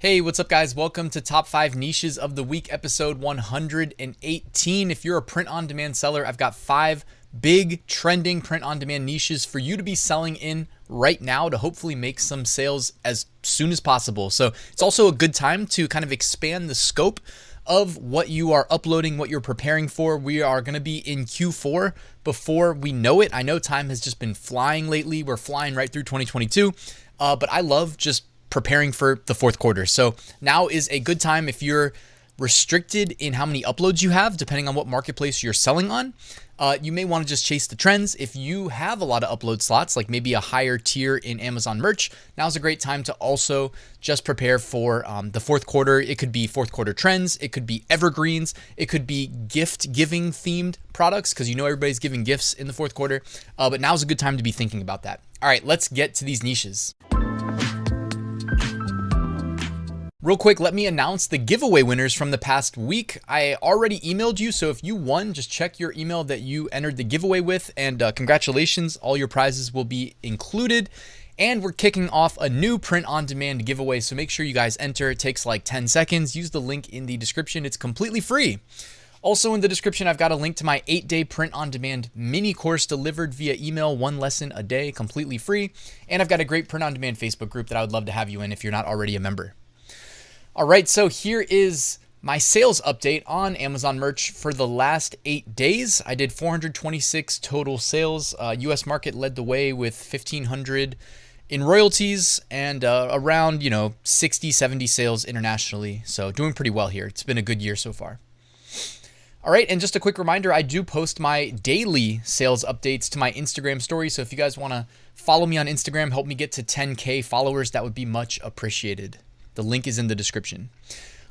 Hey, what's up guys? Welcome to Top 5 Niches of the Week, episode 118. If you're a print-on-demand seller, I've got 5 big trending print-on-demand niches for you to be selling in right now to hopefully make some sales as soon as possible. So it's also a good time to kind of expand the scope of what you are uploading, what you're preparing for. We are going to be in Q4 before we know it. I know time has just been flying lately. We're flying right through 2022, but I love just preparing for the fourth quarter. So now is a good time if you're restricted in how many uploads you have, depending on what marketplace you're selling on. You may want to just chase the trends. If you have a lot of upload slots, like maybe a higher tier in Amazon merch, now's a great time to also just prepare for the fourth quarter. It could be fourth quarter trends. It could be evergreens. It could be gift giving themed products because you know everybody's giving gifts in the fourth quarter. But now's a good time to be thinking about that. All right, let's get to these niches. Real quick, let me announce the giveaway winners from the past week. I already emailed you, so if you won, just check your email that you entered the giveaway with, and congratulations, all your prizes will be included. And we're kicking off a new print-on-demand giveaway, so make sure you guys enter. It takes like 10 seconds. Use the link in the description. It's completely free. Also in the description, I've got a link to my 8-day print-on-demand mini course delivered via email, 1 lesson a day, completely free. And I've got a great print-on-demand Facebook group that I would love to have you in if you're not already a member. All right, so here is my sales update on Amazon merch for the last 8 days. I did 426 total sales. US market led the way with 1,500 in royalties and around, 60, 70 sales internationally. So doing pretty well here. It's been a good year so far. All right, and just a quick reminder, I do post my daily sales updates to my Instagram story. So if you guys want to follow me on Instagram, help me get to 10K followers, that would be much appreciated. The link is in the description.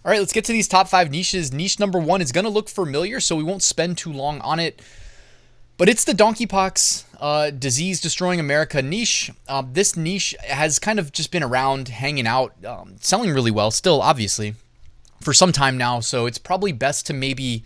All right, let's get to these top 5 niches. Niche number 1 is going to look familiar, so we won't spend too long on it. But it's the donkeypox disease destroying America niche. This niche has kind of just been around, hanging out, selling really well still, obviously, for some time now. So it's probably best to maybe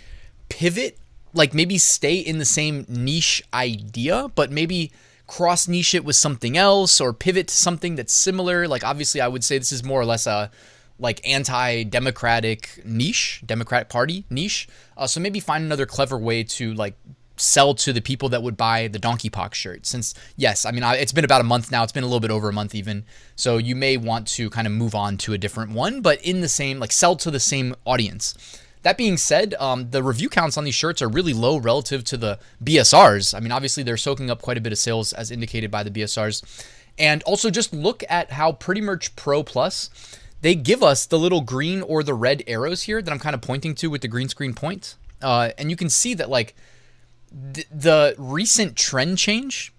pivot, like maybe stay in the same niche idea, but maybe cross niche it with something else or pivot to something that's similar. Like obviously I would say this is more or less a like anti-democratic niche, Democratic Party niche. So maybe find another clever way to like sell to the people that would buy the donkeypox shirt. Since yes, I mean, it's been about a month now. It's been a little bit over a month even. So you may want to kind of move on to a different one, but in the same, like sell to the same audience. That being said, the review counts on these shirts are really low relative to the BSRs. I mean, obviously they're soaking up quite a bit of sales as indicated by the BSRs. And also just look at how Pretty Merch Pro Plus, they give us the little green or the red arrows here that I'm kind of pointing to with the green screen point. And you can see that like the recent trend change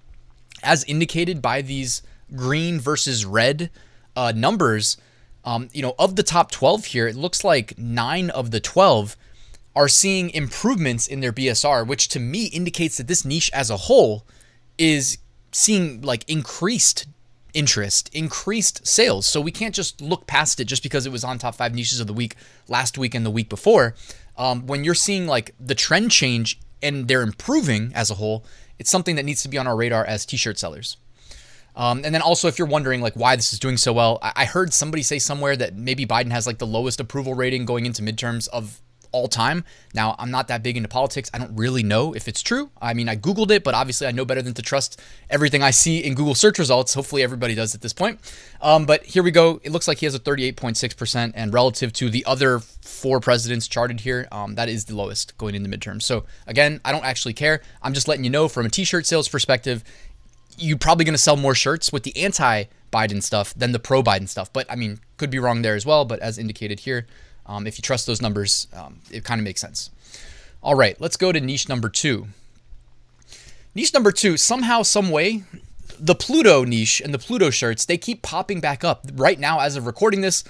as indicated by these green versus red numbers, of the top 12 here, it looks like 9 of the 12 are seeing improvements in their BSR, which to me indicates that this niche as a whole is seeing like increased interest, increased sales. So we can't just look past it just because it was on top 5 niches of the week last week and the week before. When you're seeing like the trend change and they're improving as a whole, it's something that needs to be on our radar as t-shirt sellers. And then also, if you're wondering like why this is doing so well, I heard somebody say somewhere that maybe Biden has like the lowest approval rating going into midterms of all time. Now, I'm not that big into politics. I don't really know if it's true. I mean, I Googled it, but obviously I know better than to trust everything I see in Google search results. Hopefully everybody does at this point. But here we go. It looks like he has a 38.6%, and relative to the other 4 presidents charted here, that is the lowest going into midterms. So again, I don't actually care. I'm just letting you know from a t-shirt sales perspective, you're probably going to sell more shirts with the anti-Biden stuff than the pro-Biden stuff. But I mean, could be wrong there as well. But as indicated here, if you trust those numbers, it kind of makes sense. All right, let's go to niche number 2. Niche number 2, somehow, some way, the Pluto niche and the Pluto shirts, they keep popping back up. Right now, as of recording this,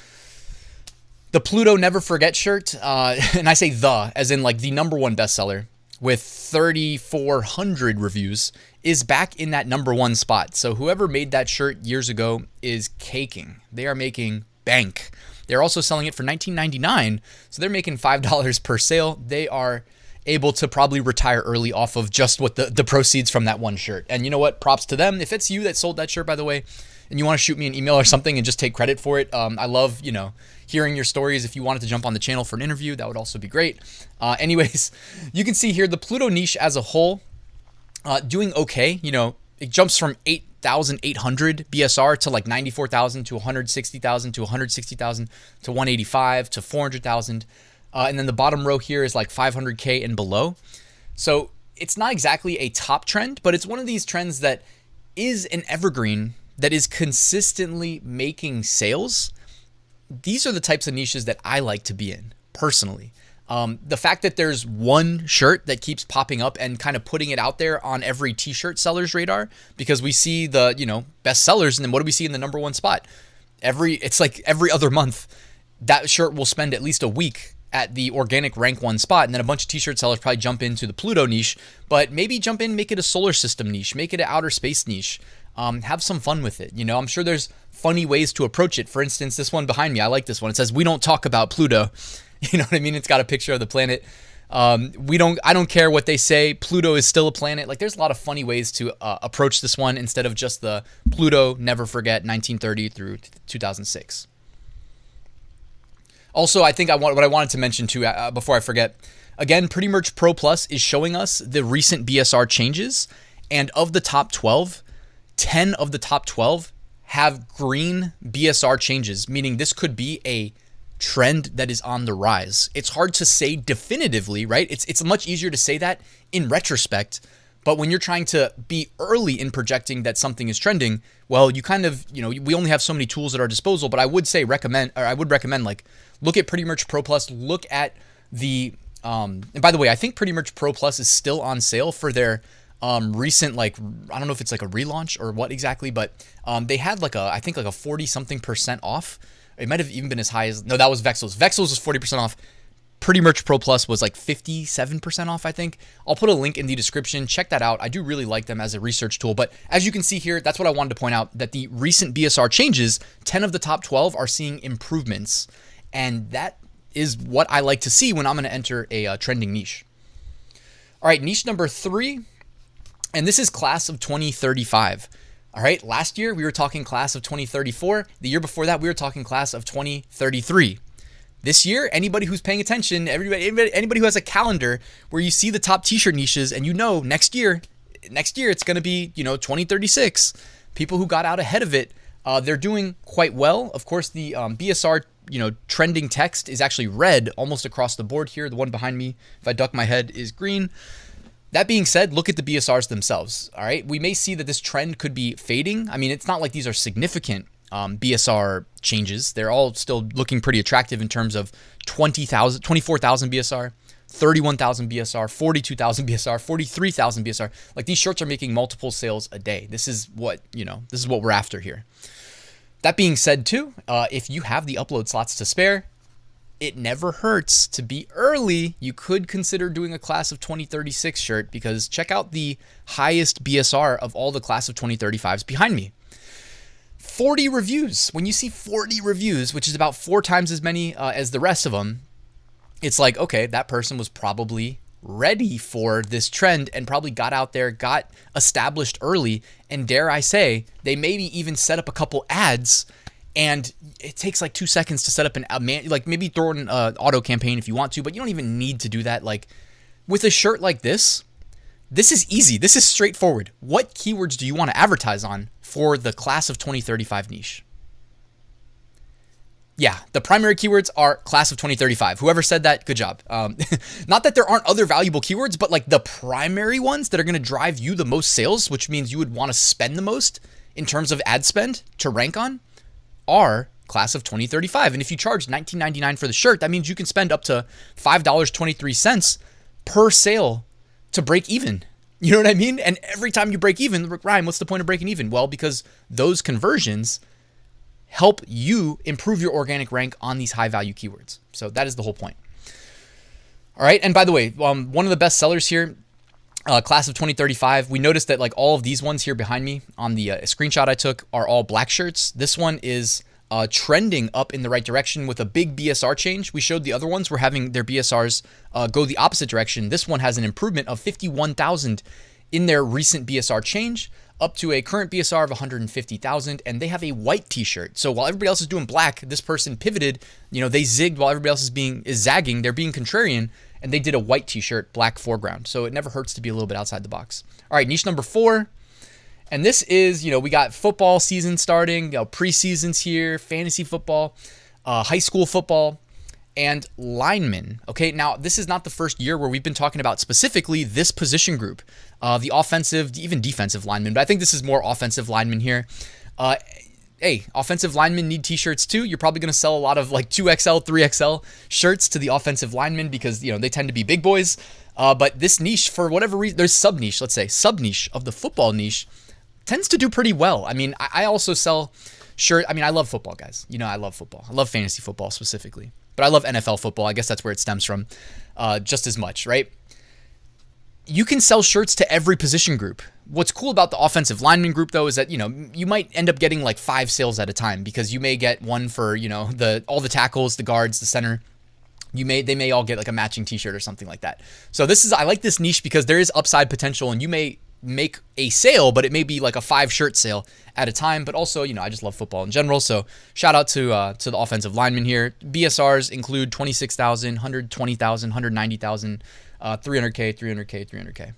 the Pluto Never Forget shirt, and I say the, as in like the #1 bestseller, with 3,400 reviews, is back in that #1 spot. So whoever made that shirt years ago is caking. They are making bank. They're also selling it for $19.99. So they're making $5 per sale. They are able to probably retire early off of just what the proceeds from that one shirt. And you know what? Props to them. If it's you that sold that shirt, by the way, and you want to shoot me an email or something and just take credit for it, I love, you know, hearing your stories. If you wanted to jump on the channel for an interview, that would also be great. Anyways, you can see here the Pluto niche as a whole doing okay. You know, it jumps from 8,800 BSR to like 94,000 to 160,000 to 160,000 to 185 to 400,000. And then the bottom row here is like 500K and below. So it's not exactly a top trend, but it's one of these trends that is an evergreen that is consistently making sales. These are the types of niches that I like to be in personally. The fact that there's one shirt that keeps popping up and kind of putting it out there on every t-shirt seller's radar, because we see the, you know, best sellers, and then what do we see in the number one spot? It's like every other month that shirt will spend at least a week at the organic rank 1 spot, and then a bunch of t-shirt sellers probably jump into the Pluto niche, but maybe jump in, make it a solar system niche, make it an outer space niche. Have some fun with it. You know, I'm sure there's funny ways to approach it. For instance, this one behind me, I like this one. It says, "We don't talk about Pluto." You know what I mean? It's got a picture of the planet. I don't care what they say. Pluto is still a planet. Like, there's a lot of funny ways to approach this one instead of just the Pluto, never forget, 1930 through 2006. Also, I think what I wanted to mention too, before I forget, again, Pretty Merch Pro Plus is showing us the recent BSR changes, and of the top 12, 10 of the top 12 have green BSR changes, meaning this could be a trend that is on the rise. It's hard to say definitively, right? It's much easier to say that in retrospect, but when you're trying to be early in projecting that something is trending, well, you kind of, you know, we only have so many tools at our disposal, but I would recommend like, look at Pretty Merch Pro Plus, look at the, and by the way, I think Pretty Merch Pro Plus is still on sale for their recent, like, I don't know if it's like a relaunch or what exactly, but they had like I think like a 40-something% off. It might have even been as high as, no, that was Vexels. Vexels was 40% off. Pretty Merch Pro Plus was like 57% off, I think. I'll put a link in the description. Check that out. I do really like them as a research tool. But as you can see here, that's what I wanted to point out, that the recent BSR changes, 10 of the top 12 are seeing improvements. And that is what I like to see when I'm going to enter a trending niche. All right, niche number 3. And this is class of 2035. All right, last year we were talking class of 2034. The year before that, we were talking class of 2033. This year, anybody who's paying attention, anybody who has a calendar where you see the top t-shirt niches, and you know next year it's going to be, you know, 2036. People who got out ahead of it, they're doing quite well. Of course, the BSR, you know, trending text is actually red almost across the board here. The one behind me, if I duck my head, is green. That being said, look at the BSRs themselves. All right, we may see that this trend could be fading. I mean, it's not like these are significant BSR changes. They're all still looking pretty attractive in terms of 20,000, 24,000 BSR, 31,000 BSR, 42,000 BSR, 43,000 BSR. Like, these shirts are making multiple sales a day. This is what, you know, this is what we're after here. That being said too, if you have the upload slots to spare, it never hurts to be early. You could consider doing a class of 2036 shirt, because check out the highest BSR of all the class of 2035s behind me. 40 reviews. When you see 40 reviews, which is about 4 times as many as the rest of them, it's like, okay, that person was probably ready for this trend and probably got out there, got established early, and dare I say, they maybe even set up a couple ads. And it takes like 2 seconds to set up like maybe throw in an auto campaign if you want to, but you don't even need to do that. Like, with a shirt like this is easy. This is straightforward. What keywords do you want to advertise on for the class of 2035 niche? Yeah, the primary keywords are class of 2035. Whoever said that, good job. Not that there aren't other valuable keywords, but like the primary ones that are going to drive you the most sales, which means you would want to spend the most in terms of ad spend to rank on, are class of 2035. And if you charge $19.99 for the shirt, that means you can spend up to $5.23 per sale to break even. You know what I mean? And every time you break even, Ryan, what's the point of breaking even? Well, because those conversions help you improve your organic rank on these high value keywords. So that is the whole point. All right. And by the way, one of the best sellers here, class of 2035, we noticed that like all of these ones here behind me on the screenshot I took are all black shirts. This one is trending up in the right direction with a big BSR change. We showed the other ones were having their BSRs go the opposite direction. This one has an improvement of 51,000 in their recent BSR change up to a current BSR of 150,000, and they have a white t-shirt. So while everybody else is doing black, this person pivoted, they zigged while everybody else is zagging, they're being contrarian, and they did a white t-shirt, black foreground. So it never hurts to be a little bit outside the box. All right, niche number 4. And this is, we got football season starting, preseasons here, fantasy football, high school football, and linemen. Okay, now this is not the first year where we've been talking about specifically this position group, the offensive, even defensive linemen, but I think this is more offensive linemen here. Hey, offensive linemen need t-shirts too. You're probably going to sell a lot of like 2XL, 3XL shirts to the offensive linemen because, they tend to be big boys. But this niche, for whatever reason, there's sub-niche, let's say, sub-niche of the football niche tends to do pretty well. I mean, I also sell shirts. I mean, I love football, guys. I love football. I love fantasy football specifically. But I love NFL football. I guess that's where it stems from just as much, right? You can sell shirts to every position group. What's cool about the offensive lineman group, though, is that, you might end up getting like 5 sales at a time because you may get one for, all the tackles, the guards, the center. They may all get like a matching t-shirt or something like that. So I like this niche because there is upside potential, and you may make a sale, but it may be like a 5 shirt sale at a time. But also, I just love football in general. So shout out to the offensive linemen here. BSRs include 26,000, 120,000, 190,000, 300K, 300K, 300K.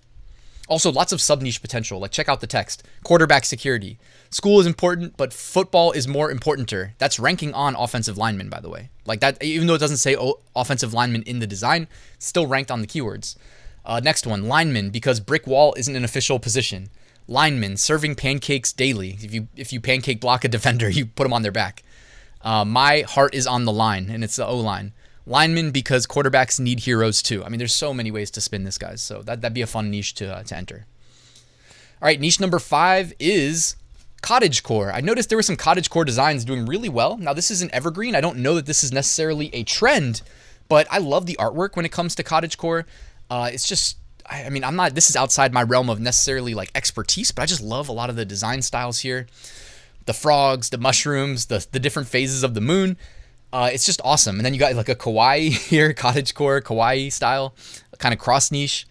Also, lots of sub-niche potential. Like, check out the text. Quarterback security. School is important, but football is more importanter. That's ranking on offensive linemen, by the way. Like that, even though it doesn't say offensive lineman in the design, it's still ranked on the keywords. Next one, lineman, because brick wall isn't an official position. Lineman, serving pancakes daily. If you pancake block a defender, you put them on their back. My heart is on the line, and it's the O-line. Lineman, because quarterbacks need heroes too. I mean, there's so many ways to spin this, guys. So that'd be a fun niche to enter. All right, niche number 5 is Cottage core. I noticed there were some Cottage core designs doing really well. Now, this is an evergreen. I don't know that this is necessarily a trend, but I love the artwork when it comes to Cottage core. It's just, this is outside my realm of necessarily like expertise, but I just love a lot of the design styles here. The frogs, the mushrooms, the different phases of the moon. It's just awesome. And then you got like a kawaii here, Cottage core, kawaii style, kind of cross niche.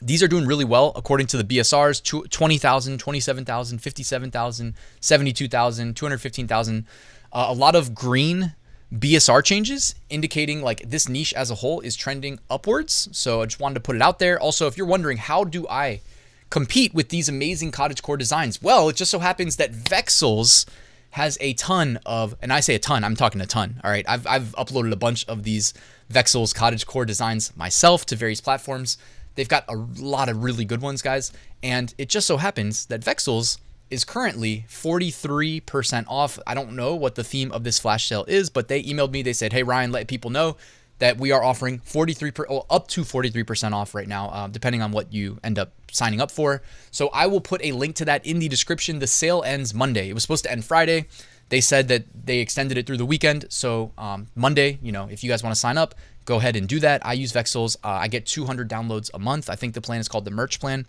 These are doing really well according to the BSRs, 20,000, 27,000, 57,000, 72,000, 215,000. A lot of green BSR changes indicating like this niche as a whole is trending upwards. So I just wanted to put it out there. Also, if you're wondering, how do I compete with these amazing Cottage core designs? Well, it just so happens that Vexels has a ton of, and I say a ton, I'm talking a ton. All right. I've uploaded a bunch of these Vexels Cottage core designs myself to various platforms. They've got a lot of really good ones, guys. And it just so happens that Vexels is currently 43% off. I don't know what the theme of this flash sale is, but they emailed me. They said, hey, Ryan, let people know that we are offering up to 43% off right now, depending on what you end up signing up for. So I will put a link to that in the description. The sale ends Monday. It was supposed to end Friday. They said that they extended it through the weekend. So Monday, if you guys want to sign up, go ahead and do that. I use Vexels. I get 200 downloads a month. I think the plan is called the merch plan.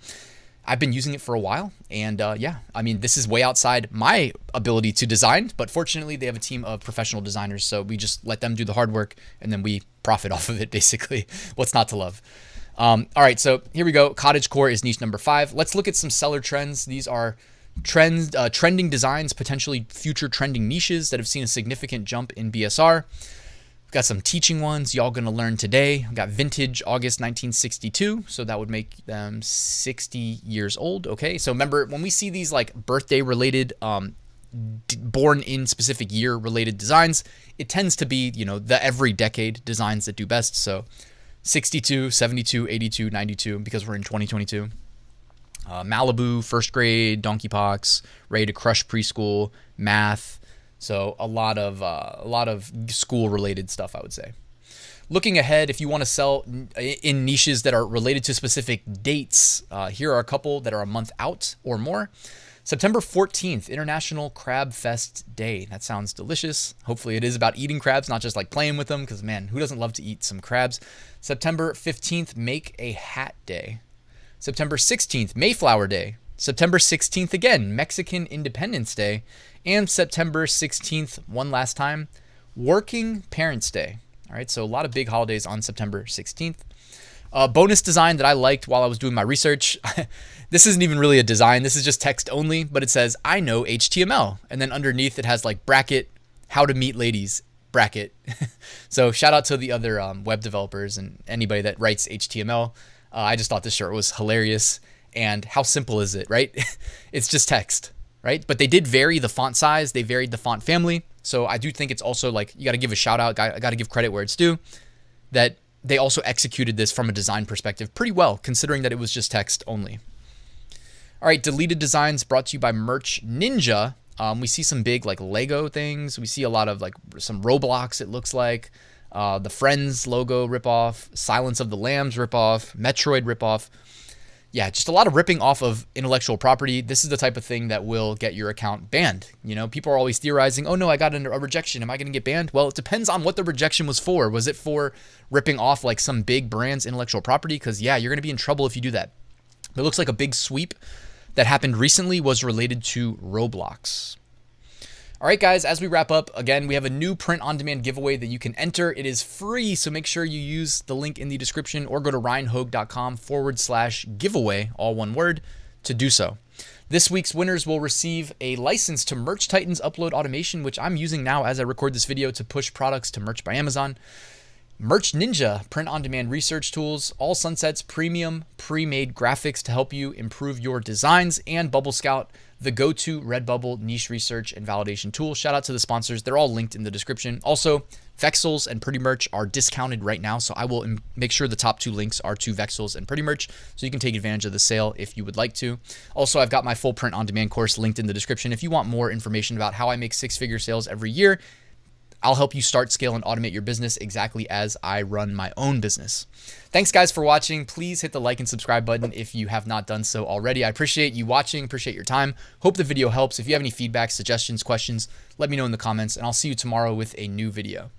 I've been using it for a while, and this is way outside my ability to design, but fortunately they have a team of professional designers, so we just let them do the hard work, and then we profit off of it, basically. What's not to love? All right, so here we go. Cottage core is niche number 5. Let's look at some seller trends. These are trending designs, potentially future trending niches that have seen a significant jump in BSR. Got some teaching ones y'all gonna learn today. Got vintage August 1962, so that would make them 60 years old. Okay, so remember when we see these like birthday related, born in specific year related designs, it tends to be the every decade designs that do best. So 62, 72, 82, 92, because we're in 2022. Malibu, first grade, Donkey Pox, ready to crush preschool, math. So a lot of school related stuff, I would say. Looking ahead, if you want to sell in niches that are related to specific dates, here are a couple that are a month out or more. September 14th, International Crab Fest Day. That sounds delicious. Hopefully it is about eating crabs, not just like playing with them, because man, who doesn't love to eat some crabs? September 15th, Make a Hat Day. September 16th, Mayflower Day. September 16th again, Mexican Independence Day. And September 16th, one last time, Working Parents Day. All right, so a lot of big holidays on September 16th. Bonus design that I liked while I was doing my research. This isn't even really a design. This is just text only, but it says, I know HTML. And then underneath it has like bracket, how to meet ladies, bracket. So shout out to the other web developers and anybody that writes HTML. I just thought this shirt was hilarious. And how simple is it, right? It's just text, right? But they did vary the font size. They varied the font family. So I do think it's also like, you got to give a shout out. I got to give credit where it's due, that they also executed this from a design perspective pretty well, considering that it was just text only. All right, deleted designs brought to you by Merch Ninja. We see some big like Lego things. We see a lot of like some Roblox, it looks like. The Friends logo ripoff, Silence of the Lambs ripoff, Metroid ripoff. Yeah, just a lot of ripping off of intellectual property. This is the type of thing that will get your account banned. You know, people are always theorizing, oh no, I got a rejection. Am I going to get banned? Well, it depends on what the rejection was for. Was it for ripping off like some big brand's intellectual property? Because yeah, you're going to be in trouble if you do that. It looks like a big sweep that happened recently was related to Roblox. All right, guys, as we wrap up, again, we have a new print-on-demand giveaway that you can enter. It is free, so make sure you use the link in the description or go to ryanhogue.com/giveaway, all one word, to do so. This week's winners will receive a license to Merch Titan's upload automation, which I'm using now as I record this video to push products to Merch by Amazon. Merch Ninja print-on-demand research tools, All Sunsets premium pre-made graphics to help you improve your designs, and Bubble Scout, the go-to Redbubble niche research and validation tool. Shout out to the sponsors. They're all linked in the description. Also, Vexels and Pretty Merch are discounted right now, so I will make sure the top 2 links are to Vexels and Pretty Merch, so you can take advantage of the sale if you would like to. Also, I've got my full print-on-demand course linked in the description. If you want more information about how I make 6-figure sales every year, I'll help you start, scale, and automate your business exactly as I run my own business. Thanks, guys, for watching. Please hit the like and subscribe button if you have not done so already. I appreciate you watching, appreciate your time. Hope the video helps. If you have any feedback, suggestions, questions, let me know in the comments, and I'll see you tomorrow with a new video.